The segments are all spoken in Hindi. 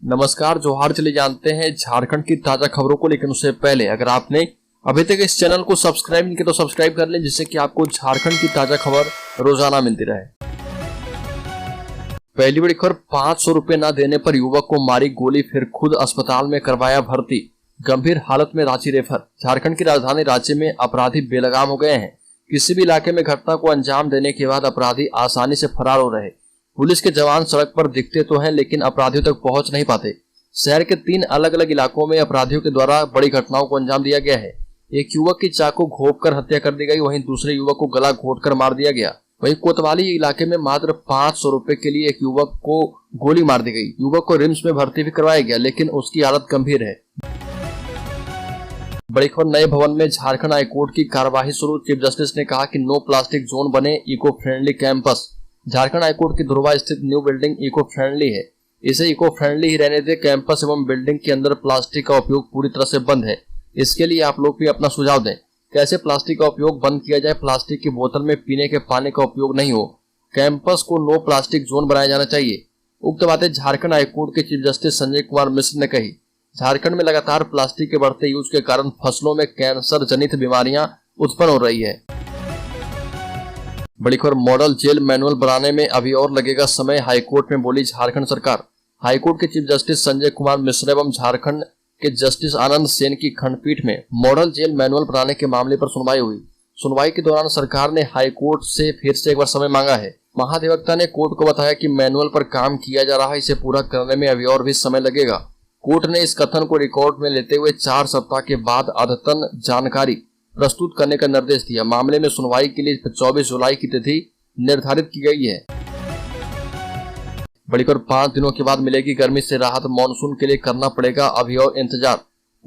नमस्कार, जोहार। चले जानते हैं झारखंड की ताजा खबरों को, लेकिन उससे पहले अगर आपने अभी तक इस चैनल को सब्सक्राइब नहीं किया तो सब्सक्राइब कर लें, जिससे कि आपको झारखंड की ताजा खबर रोजाना मिलती रहे। पहली बड़ी खबर, 500 रुपए न देने पर युवक को मारी गोली, फिर खुद अस्पताल में करवाया भर्ती, गंभीर हालत में रांची रेफर। झारखंड की राजधानी रांची में अपराधी बेलगाम हो गए हैं। किसी भी इलाके में घटना को अंजाम देने के बाद अपराधी आसानी से फरार हो रहे। पुलिस के जवान सड़क पर दिखते तो हैं, लेकिन अपराधियों तक पहुंच नहीं पाते। शहर के 3 अलग अलग इलाकों में अपराधियों के द्वारा बड़ी घटनाओं को अंजाम दिया गया है। एक युवक की चाकू घोंपकर हत्या कर दी गई, वहीं दूसरे युवक को गला घोंटकर मार दिया गया। वहीं कोतवाली इलाके में मात्र 500 रुपए के लिए एक युवक को गोली मार दी गई। युवक को रिम्स में भर्ती भी करवाया गया, लेकिन उसकी हालत गंभीर है। बड़ी खबर, नए भवन में झारखंड हाईकोर्ट की कार्यवाही शुरू। चीफ जस्टिस ने कहा कि नो प्लास्टिक जोन बने, eco friendly campus. Jharkhand high court की धुरवा स्थित न्यू बिल्डिंग इको फ्रेंडली है, इसे इको फ्रेंडली ही रहने दे। कैंपस एवं बिल्डिंग के अंदर प्लास्टिक का उपयोग पूरी तरह से बंद है। इसके लिए आप लोग भी अपना सुझाव दें, कैसे प्लास्टिक का उपयोग बंद किया जाए। प्लास्टिक की बोतल में पीने के पानी का उपयोग नहीं हो। कैंपस को नो प्लास्टिक जोन बनाया जाना चाहिए। उक्त बातें झारखंड हाईकोर्ट के चीफ जस्टिस संजय कुमार मिश्र ने कही। झारखंड में लगातार प्लास्टिक के बढ़ते यूज के कारण फसलों में कैंसर जनित बीमारियां उत्पन्न हो रही है। बड़ी खबर, मॉडल जेल मैनुअल बनाने में अभी और लगेगा समय, हाईकोर्ट में बोली झारखंड सरकार। हाईकोर्ट के चीफ जस्टिस संजय कुमार मिश्र एवं झारखंड के जस्टिस आनंद सेन की खंडपीठ में मॉडल जेल मैनुअल बनाने के मामले पर सुनवाई हुई। सुनवाई के दौरान सरकार ने हाईकोर्ट से फिर से एक बार समय मांगा है। महाधिवक्ता ने कोर्ट को बताया कि मैनुअल पर काम किया जा रहा है, इसे पूरा करने में अभी और भी समय लगेगा। कोर्ट ने इस कथन को रिकॉर्ड में लेते हुए 4 सप्ताह के बाद अद्यतन जानकारी प्रस्तुत करने का निर्देश दिया। मामले में सुनवाई के लिए 24 जुलाई की तिथि निर्धारित की गई है। बड़ी खबर, 5 दिनों के बाद मिलेगी गर्मी से राहत, मानसून के लिए करना पड़ेगा अभी और इंतजार।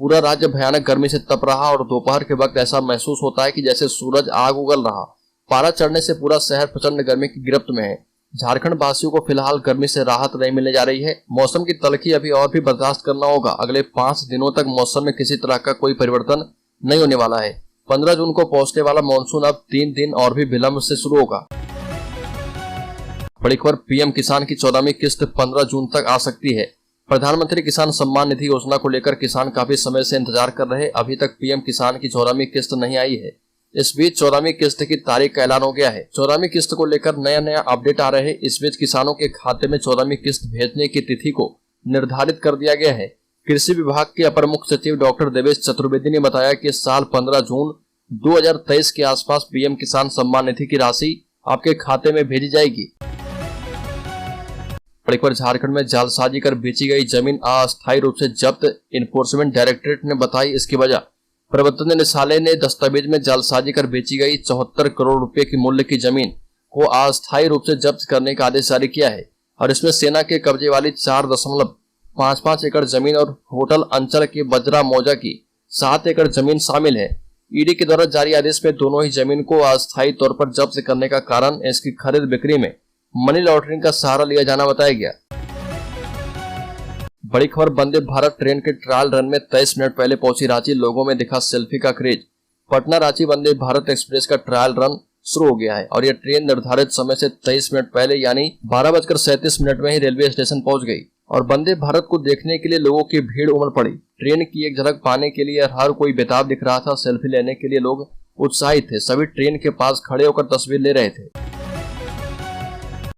पूरा राज्य भयानक गर्मी से तप रहा और दोपहर के वक्त ऐसा महसूस होता है कि जैसे सूरज आग उगल रहा। पारा चढ़ने से पूरा शहर प्रचंड गर्मी की गिरफ्त में है। झारखंड वासियों को फिलहाल गर्मी से राहत नहीं मिलने जा रही है। मौसम की तलखी अभी और भी बर्दाश्त करना होगा। अगले 5 दिनों तक मौसम में किसी तरह का कोई परिवर्तन नहीं होने वाला है। 15 जून को पहुंचने वाला मानसून अब 3 दिन और भी विलंब से शुरू होगा। बड़ी खबर, पीएम किसान की 14वीं किस्त 15 जून तक आ सकती है। प्रधानमंत्री किसान सम्मान निधि योजना को लेकर किसान काफी समय से इंतजार कर रहे। अभी तक पीएम किसान की 14वीं किस्त नहीं आई है। इस बीच 14वीं किस्त की तारीख का ऐलान हो गया है। 14वीं किस्त को लेकर नया अपडेट आ रहे हैं। इस बीच किसानों के खाते में 14वीं किस्त भेजने की तिथि को निर्धारित कर दिया गया है। कृषि विभाग के अपर मुख्य सचिव डॉक्टर देवेश चतुर्वेदी ने बताया कि इस साल 15 जून 2023 के आसपास पीएम किसान सम्मान निधि की राशि आपके खाते में भेजी जाएगी। बड़ी खबर, झारखंड में जालसाजी कर बेची गई जमीन अस्थायी रूप से जब्त, इन्फोर्समेंट डायरेक्टरेट ने बताई इसकी वजह। प्रवर्तन निदेशालय ने दस्तावेज में जालसाजी कर बेची गई 74 करोड़ रुपए की मूल्य की जमीन को अस्थायी रूप से जब्त करने का आदेश जारी किया है, और इसमें सेना के कब्जे वाली 4.55 एकड़ जमीन और होटल अंचल के बजरा मौजा की 7 एकड़ जमीन शामिल है। ईडी के द्वारा जारी आदेश में दोनों ही जमीन को अस्थायी तौर पर जब्त करने का कारण इसकी खरीद बिक्री में मनी लॉन्ड्रिंग का सहारा लिया जाना बताया गया। बड़ी खबर, वंदे भारत ट्रेन के ट्रायल रन में 23 मिनट पहले पहुंची रांची, लोगों में दिखा सेल्फी का क्रेज। पटना रांची वंदे भारत एक्सप्रेस का ट्रायल रन शुरू हो गया है और यह ट्रेन निर्धारित समय से 23 मिनट पहले यानी 12:37 में ही रेलवे स्टेशन पहुंच गई और वंदे भारत को देखने के लिए लोगों की भीड़ उमड़ पड़ी। ट्रेन की एक झलक पाने के लिए हर कोई बेताब दिख रहा था। सेल्फी लेने के लिए लोग उत्साहित थे। सभी ट्रेन के पास खड़े होकर तस्वीर ले रहे थे।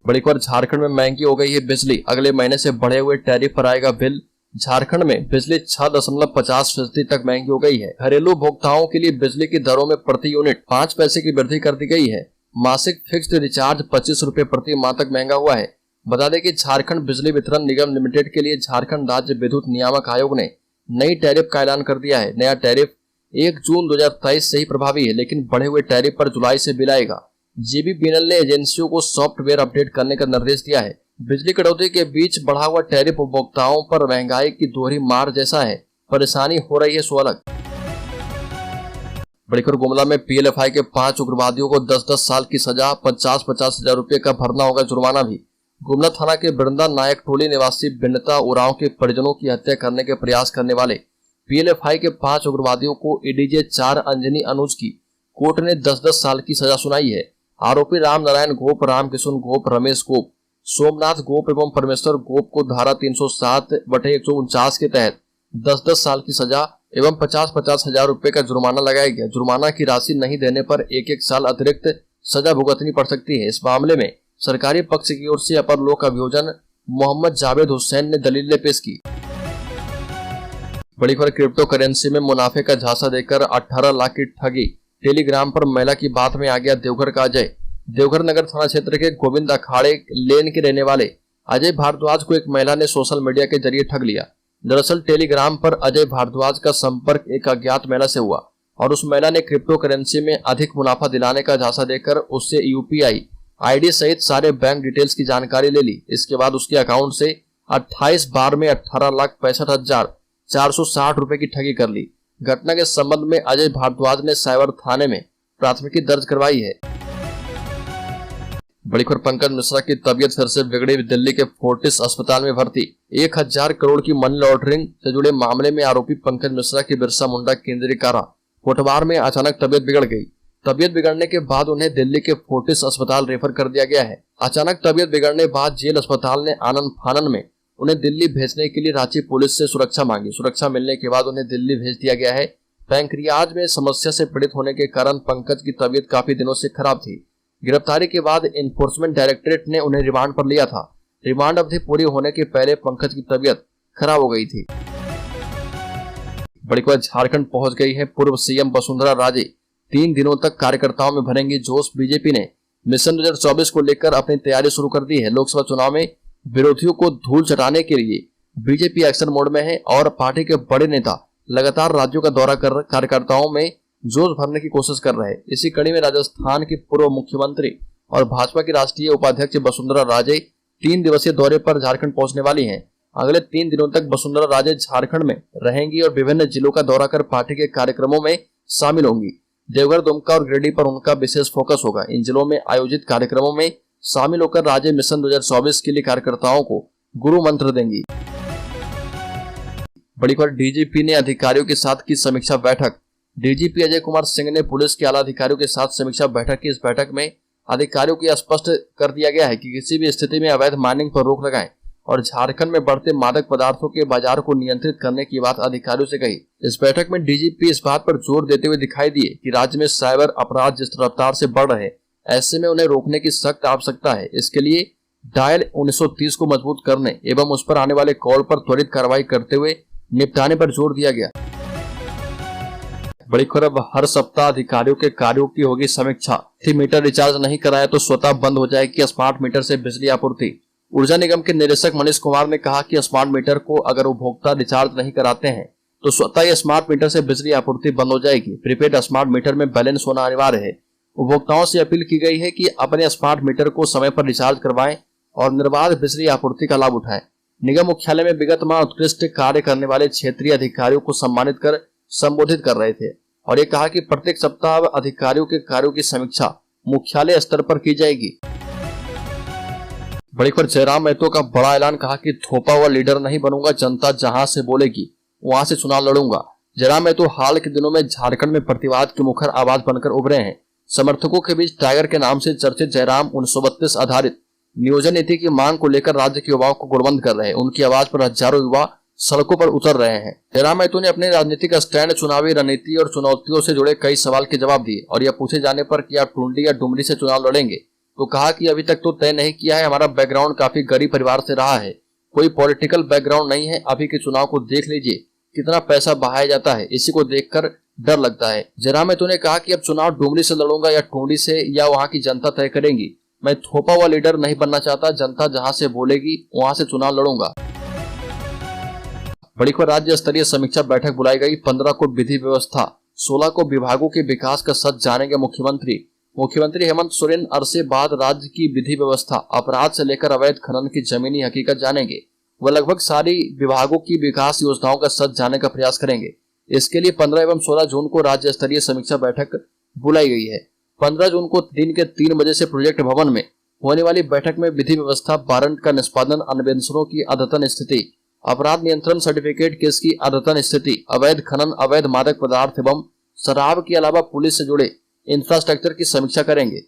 बड़ी खबर, झारखंड में महंगी हो गई है बिजली, अगले महीने से बढ़े हुए टैरिफ पर आएगा बिल। झारखंड में बिजली 6.50% तक महंगी हो गई है। घरेलू उपभोक्ताओं के लिए बिजली की दरों में प्रति यूनिट 5 पैसे की वृद्धि कर दी गई है। मासिक फिक्स्ड रिचार्ज 25 रुपए प्रति माह तक महंगा हुआ है। बता दें कि झारखंड बिजली वितरण निगम लिमिटेड के लिए झारखंड राज्य विद्युत नियामक आयोग ने नई टैरिफ का ऐलान कर दिया है। नया टैरिफ 1 जून 2023 से ही प्रभावी है, लेकिन बढ़े हुए टैरिफ पर जुलाई से बिल आएगा। जीबीपीएनएल ने एजेंसियों को सॉफ्टवेयर अपडेट करने का निर्देश दिया है। बिजली कटौती के बीच बढ़ा हुआ टैरिफ उपभोक्ताओं पर महंगाई की दोहरी मार जैसा है, परेशानी हो रही है सो अलग। बड़ी खबर, गुमला में पीएलएफआई के 5 उग्रवादियों को 10-10 साल की सजा, 50-50 हजार रुपए का भरना होगा जुर्माना भी। गुमला थाना के वृंदा नायक टोली निवासी बिन्नता उरांव के परिजनों की हत्या करने के प्रयास करने वाले पीएलएफआई के 5 उग्रवादियों को एडीजे 4 अंजनी अनुज की कोर्ट ने 10-10 साल की सजा सुनाई है। आरोपी राम नारायण गोप, राम किशुन गोप, रमेश गोप, सोमनाथ गोप एवं परमेश्वर गोप को धारा 307/149 के तहत 10-10 साल की सजा एवं 50-50 हजार रुपए का जुर्माना लगाया गया। जुर्माना की राशि नहीं देने पर 1-1 साल अतिरिक्त सजा भुगतनी पड़ सकती है। इस मामले में सरकारी पक्ष की ओर से अपर लोक अभियोजन मोहम्मद जावेद हुसैन ने दलीलें पेश की। बड़ी खबर, क्रिप्टो करेंसी में मुनाफे का झांसा देकर 18 लाख की ठगी। टेलीग्राम पर महिला की बात में आ गया देवघर का अजय। देवघर नगर थाना क्षेत्र के गोविंद अखाड़े लेन के रहने वाले अजय भारद्वाज को एक महिला ने सोशल मीडिया के जरिए ठग लिया। दरअसल टेलीग्राम पर अजय भारद्वाज का संपर्क एक अज्ञात महिला से हुआ और उस महिला ने क्रिप्टो करेंसी में अधिक मुनाफा दिलाने का झांसा देकर उससे यूपीआई आईडी सहित सारे बैंक डिटेल्स की जानकारी ले ली। इसके बाद उसके अकाउंट से 28 बार में 18,65,460 रुपए की ठगी कर ली। घटना के संबंध में अजय भारद्वाज ने साइबर थाने में प्राथमिकी दर्ज करवाई है। बड़ी खबर, पंकज मिश्रा की तबीयत फिर से बिगड़ी। दिल्ली के फोर्टिस अस्पताल में भर्ती। 1000 करोड़ की मनी लॉन्ड्रिंग से जुड़े मामले में आरोपी पंकज मिश्रा की बिरसा मुंडा केंद्रीय कारा कोटवार में अचानक तबीयत बिगड़ गई। तबीयत बिगड़ने के बाद उन्हें दिल्ली के फोर्टिस अस्पताल रेफर कर दिया गया है। अचानक तबीयत बिगड़ने बाद जेल अस्पताल ने आनन फानन में उन्हें दिल्ली भेजने के लिए रांची पुलिस से सुरक्षा मांगी। सुरक्षा मिलने के बाद उन्हें दिल्ली भेज दिया गया है। पैंक्रियाज में समस्या से पीड़ित होने के कारण पंकज की तबीयत काफी दिनों से खराब थी। गिरफ्तारी के बाद एनफोर्समेंट डायरेक्टरेट ने उन्हें रिमांड पर लिया था। रिमांड अवधि पूरी होने के पहले पंकज की तबीयत खराब हो गई थी। बड़ी खबर, झारखंड पहुंच गई है पूर्व सीएम वसुंधरा राजे। 3 दिनों तक कार्यकर्ताओं में भरेंगी जोश। बीजेपी ने मिशन 2024 को लेकर अपनी तैयारी शुरू कर दी है। लोकसभा चुनाव में विरोधियों को धूल चटाने के लिए बीजेपी एक्शन मोड में है और पार्टी के बड़े नेता लगातार राज्यों का दौरा कर कार्यकर्ताओं में जोश भरने की कोशिश कर रहे हैं। इसी कड़ी में राजस्थान की पूर्व मुख्यमंत्री और भाजपा की राष्ट्रीय उपाध्यक्ष वसुंधरा राजे 3 दिवसीय दौरे पर झारखंड पहुंचने वाली हैं। अगले 3 दिनों तक वसुंधरा राजे झारखंड में रहेंगी और विभिन्न जिलों का दौरा कर पार्टी के कार्यक्रमों में शामिल होंगी। देवघर, दुमका और गिरिडीह पर उनका विशेष फोकस होगा। इन जिलों में आयोजित कार्यक्रमों में शामिल होकर राजे मिशन 2024 के लिए कार्यकर्ताओं को गुरु मंत्र देंगी। बड़ी खबर, डीजीपी ने अधिकारियों के साथ की समीक्षा बैठक। डीजीपी अजय कुमार सिंह ने पुलिस के आला अधिकारियों के साथ समीक्षा बैठक की। इस बैठक में अधिकारियों को स्पष्ट कर दिया गया है कि किसी भी स्थिति में अवैध माइनिंग पर रोक लगाएं और झारखंड में बढ़ते मादक पदार्थों के बाजार को नियंत्रित करने की बात अधिकारियों से कही। इस बैठक में डीजीपी इस बात पर जोर देते हुए दिखाई दिए कि राज्य में साइबर अपराध जिस रफ्तार से बढ़ रहे, ऐसे में उन्हें रोकने की सख्त आवश्यकता है। इसके लिए डायल 1930 को मजबूत करने एवं उस पर आने वाले कॉल पर त्वरित कार्रवाई करते हुए निपटाने पर जोर दिया गया। बड़ी खबर, हर सप्ताह अधिकारियों के कार्यों की होगी समीक्षा। मीटर रिचार्ज नहीं कराया तो स्वतः बंद हो जाएगी स्मार्ट मीटर से बिजली आपूर्ति। ऊर्जा निगम के निदेशक मनीष कुमार ने कहा कि स्मार्ट मीटर को अगर उपभोक्ता रिचार्ज नहीं कराते हैं तो स्वतः ये स्मार्ट मीटर से बिजली आपूर्ति बंद हो जाएगी। प्रीपेड स्मार्ट मीटर में बैलेंस होना अनिवार्य है। उपभोक्ताओं से अपील की गई है कि अपने स्मार्ट मीटर को समय पर रिचार्ज करवाएं और निर्बाध बिजली आपूर्ति का लाभ उठाएं। निगम मुख्यालय में विगत माह उत्कृष्ट कार्य करने वाले क्षेत्रीय अधिकारियों को सम्मानित कर संबोधित कर रहे थे और ये कहा कि प्रत्येक सप्ताह अधिकारियों के कार्यों की समीक्षा मुख्यालय स्तर पर की जाएगी। बड़ी खबर, जयराम महतो का बड़ा ऐलान, कहा कि थोपा हुआ लीडर नहीं बनूंगा, जनता जहां से बोलेगी वहां से चुनाव लड़ूंगा। जयराम महतो हाल के दिनों में झारखंड में प्रतिवाद की मुखर आवाज बनकर उभरे हैं। समर्थकों के बीच टाइगर के नाम से चर्चित जयराम 1932 आधारित नियोजन नीति की मांग को लेकर राज्य के युवाओं को गुणबंद कर रहे हैं। उनकी आवाज पर हजारों युवा सड़कों पर उतर रहे हैं। जयराम महतो ने अपने राजनीतिक स्टैंड, चुनावी रणनीति और चुनौतियों से जुड़े कई सवाल के जवाब दिए और यह पूछे जाने पर कि आप टुंडी या डुमरी से चुनाव लड़ेंगे तो कहा कि अभी तक तो तय नहीं किया है। हमारा बैकग्राउंड काफी गरीब परिवार से रहा है, कोई पॉलिटिकल बैकग्राउंड नहीं है। अभी के चुनाव को देख लीजिए, कितना पैसा बहाया जाता है, इसी को देखकर डर लगता है। जयराम महतो ने कहा कि अब चुनाव डुमरी से लड़ूंगा या टुंडी से, या वहां की जनता तय करेंगी। मैं थोपा हुआ लीडर नहीं बनना चाहता, जनता जहां से बोलेगी वहां से चुनाव लड़ूंगा। बड़ी खबर, राज्य स्तरीय समीक्षा बैठक बुलाई गई। 15 को विधि व्यवस्था, 16 को विभागों के विकास का सच जानेंगे मुख्यमंत्री। मुख्यमंत्री हेमंत सोरेन अरसे बाद राज्य की विधि व्यवस्था, अपराध से लेकर अवैध खनन की जमीनी हकीकत जानेंगे। वह लगभग सारी विभागों की विकास योजनाओं का सच जानने का प्रयास करेंगे। इसके लिए 15 एवं 16 जून को राज्य स्तरीय समीक्षा बैठक बुलाई गई है। 15 जून को दिन के 3 बजे से प्रोजेक्ट भवन में होने वाली बैठक में विधि व्यवस्था, वारंट का निष्पादन, अन्वेषणों की अद्यतन स्थिति, अपराध नियंत्रण सर्टिफिकेट केस की अद्यतन स्थिति, अवैध खनन, अवैध मादक पदार्थ एवं शराब के अलावा पुलिस से जुड़े इंफ्रास्ट्रक्चर की समीक्षा करेंगे।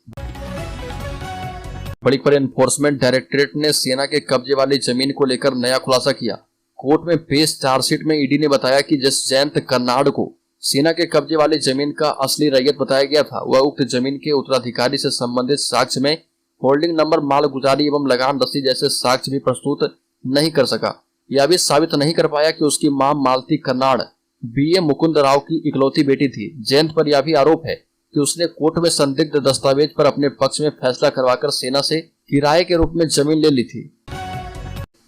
बड़ी खबर, एनफोर्समेंट डायरेक्टरेट ने सेना के कब्जे वाली जमीन को लेकर नया खुलासा किया। कोर्ट में पेश चार्जशीट में ईडी ने बताया कि जिस जयंत कर्नाड को सेना के कब्जे वाली जमीन का असली रैयत बताया गया था, वह उक्त जमीन के उत्तराधिकारी से संबंधित साक्ष्य में होल्डिंग नंबर, मालगुजारी एवं लगान रसीद जैसे साक्ष्य भी प्रस्तुत नहीं कर सका। यह भी साबित नहीं कर पाया कि उसकी मां मालती कर्नाड बीए मुकुंद राव की इकलौती बेटी थी। जयंत पर यह भी आरोप है कि उसने कोर्ट में संदिग्ध दस्तावेज पर अपने पक्ष में फैसला करवाकर सेना से किराए के रूप में जमीन ले ली थी।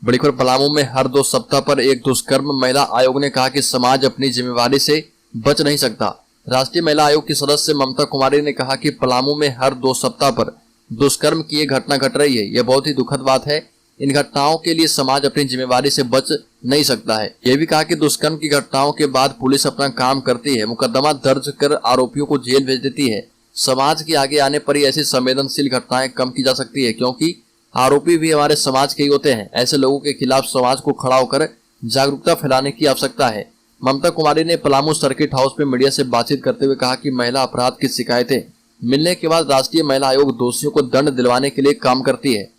बड़ी खबर, पलामू में हर 2 सप्ताह पर एक दुष्कर्म, महिला आयोग ने कहा कि समाज अपनी जिम्मेवारी से बच नहीं सकता। राष्ट्रीय महिला आयोग की सदस्य ममता कुमारी ने कहा कि पलामू में हर 2 सप्ताह पर दुष्कर्म की एक घटना घट रही है। यह बहुत ही दुखद बात है। इन घटनाओं के लिए समाज अपनी जिम्मेवारी से बच नहीं सकता है। यह भी कहा कि दुष्कर्म की घटनाओं के बाद पुलिस अपना काम करती है, मुकदमा दर्ज कर आरोपियों को जेल भेज देती है। समाज के आगे आने पर ही ऐसी संवेदनशील घटनाएं कम की जा सकती है, क्योंकि आरोपी भी हमारे समाज के ही होते हैं। ऐसे लोगों के खिलाफ समाज को खड़ा होकर जागरूकता फैलाने की आवश्यकता है। ममता कुमारी ने पलामू सर्किट हाउस में मीडिया से बातचीत करते हुए कहा कि महिला अपराध की शिकायतें मिलने के बाद राष्ट्रीय महिला आयोग दोषियों को दंड दिलवाने के लिए काम करती है।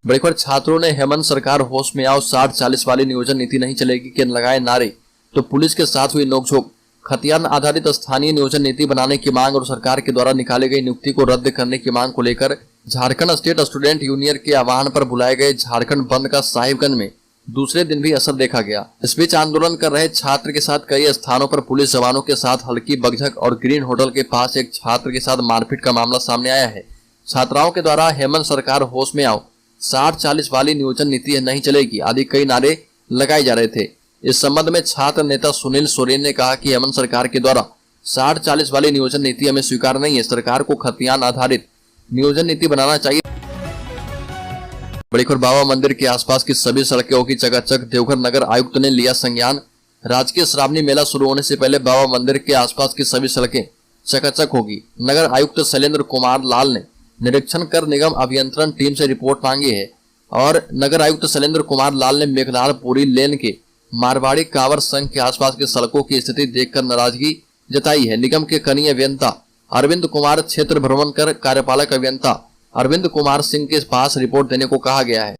बड़ी खबर, छात्रों ने हेमंत सरकार होश में आओ 60-40 वाली नियोजन नीति नहीं चलेगी के लगाए नारे, तो पुलिस के साथ हुई नोकझोंक। खतियान आधारित स्थानीय नियोजन नीति बनाने की मांग और सरकार के द्वारा निकाली गई नियुक्ति को रद्द करने की मांग को लेकर झारखंड स्टेट स्टूडेंट यूनियन के आह्वान पर बुलाए गए झारखंड बंद का साहिबगंज में दूसरे दिन भी असर देखा गया। इस बीच आंदोलन कर रहे छात्र के साथ कई स्थानों पर पुलिस जवानों के साथ हल्की बकझक और ग्रीन होटल के पास एक छात्र के साथ मारपीट का मामला सामने आया है। छात्राओं के द्वारा हेमंत सरकार होश में आओ, 60-40 वाली नियोजन नीति नहीं चलेगी आदि कई नारे लगाए जा रहे थे। इस संबंध में छात्र नेता सुनील सोरेन ने कहा कि हेमंत सरकार के द्वारा 60-40 वाली नियोजन नीति हमें स्वीकार नहीं है। सरकार को खतियान आधारित नियोजन नीति बनाना चाहिए। बड़ी खबर, बाबा मंदिर के आसपास की सभी सड़कें होगी चकाचक, देवघर नगर आयुक्त ने लिया संज्ञान। राजकीय श्रावणी मेला शुरू होने से पहले बाबा मंदिर के आसपास की सभी सड़कें चकाचक होगी। नगर आयुक्त शैलेंद्र कुमार लाल ने निरीक्षण कर निगम अभियंत्रण टीम से रिपोर्ट मांगी है और नगर आयुक्त शैलेंद्र कुमार लाल ने मेघनार पुरी लेन के मारवाड़ी कांवर संघ के आसपास की सड़कों की स्थिति देखकर नाराजगी जताई है। निगम के कनीय अभियंता अरविंद कुमार क्षेत्र भ्रमण कर कार्यपालक अभियंता अरविंद कुमार सिंह के पास रिपोर्ट देने को कहा गया है।